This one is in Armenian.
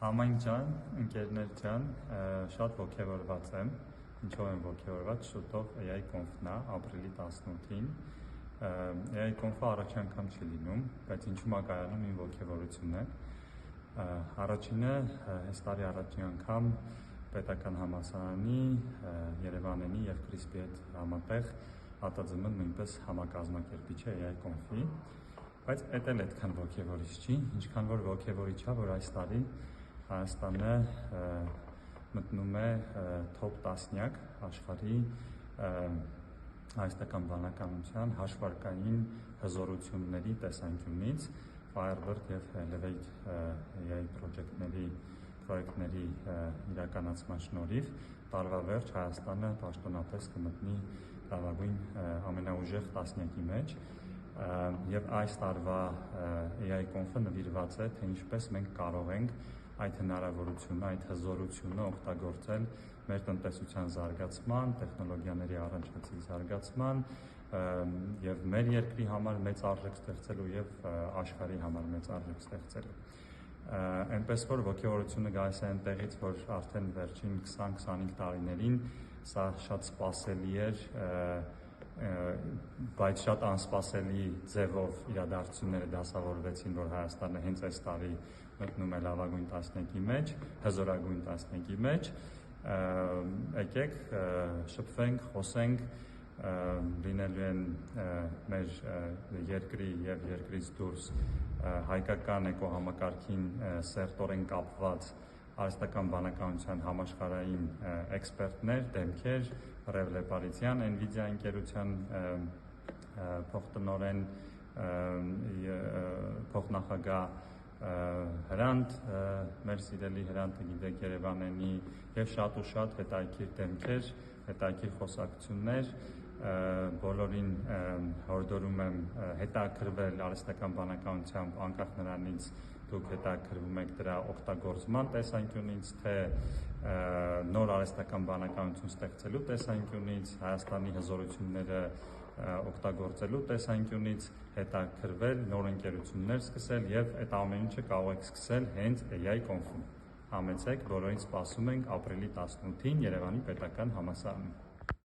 Համայն ջան, ընկերներ ջան, շատ ոգևորված եմ, ինչով եմ ոգևորված, շուտով AI Conf-ն է, ապրիլի 18-ին, AI Conf-ը առաջ անգամ չի լինում, բայց ինչու կայանում իմ ոգևորությունը, առաջինը այս տարի առաջին անգամ պետական համալսարանի, Երևանենի և Կրիսպի հետ համատեղ ԱՏԶՄ-ն նույնպես համակազմակերպիչ է AI Conf-ի, բայց էդ էլ այդքան ոգևորիչ չի, ինչքան որ ոգևորիչ է, որ այս տարի Հայաստանը մտնում է top 10 աշխարհի հայաստական բանականության հաշվարկային հզորությունների տեսանկյունից Firebird և Elevate AI պրոյեկտների իրականացման շնորհիվ տարվա վերջ Հայաստանը պաշտոնապես կմտնի լավագույն ամենաուժեղ տասնյակի մեջ և այս տարվա AI Conf-ը նվիրված է, թե ինչպես մենք կարող ենք այդ հնարավորությունը, այդ հզորությունը օգտագործել մեր տնտեսության զարգացման, տեխնոլոգիաների առաջացի զարգացման և մեր երկրի համար մեծ արժեք ստեղծելու և աշխարհի համար մեծ արժեք ստեղծելու։ Այնպես որ ոգևորությունը գալիս է այնտեղից, որ արդեն վերջին 20-25 տարիներին սա շատ սպասելի էր, բայց շատ անսպասելի ձևով իրադարձությունները դասավորվեցին, որ Հայաստանը հենց այս տարի մտնում է լավագույն տասնյակի մեջ, հզորագույն տասնյակի մեջ, եկեք շփվենք, խոսենք, լինելու են մեր երկրի և երկրից դուրս հայկական էկոհամակարգին սերտորեն կապված արհեստական բանականության համաշխարհային էքսպերտներ, դեմքեր, Ռև Լեպարիսյան, NVIDIA ընկերության փոխտնօրեն, փոխնախագահ Հրանտ, մեր սիրելի Հրանտը գիտեք Երևանենի և շատ ու շատ հետաքրքիր դեմքեր, հետաքրքիր խոսակցություններ, բոլորին հորդորում եմ հետաքրքրվել արհեստական բանականությամբ, անկախ նրանից դուք հետաքրքրվում եք դրա օգտագործման տեսանկյունից, թե նոր արհեստական բանականություն ստեղծելու տեսանկյունից, Հայաստանի հզորությունները օգտագործելու տեսանկյունից, հետաքրքրվել, նոր ընկերություններ սկսել և այդ ամեն ինչը կարող եք սկսել հենց AI Conf-ում։ Համեցեք, բոլորին սպասում ենք ապրիլի 18-ին Երևանի պետական համալսարանում։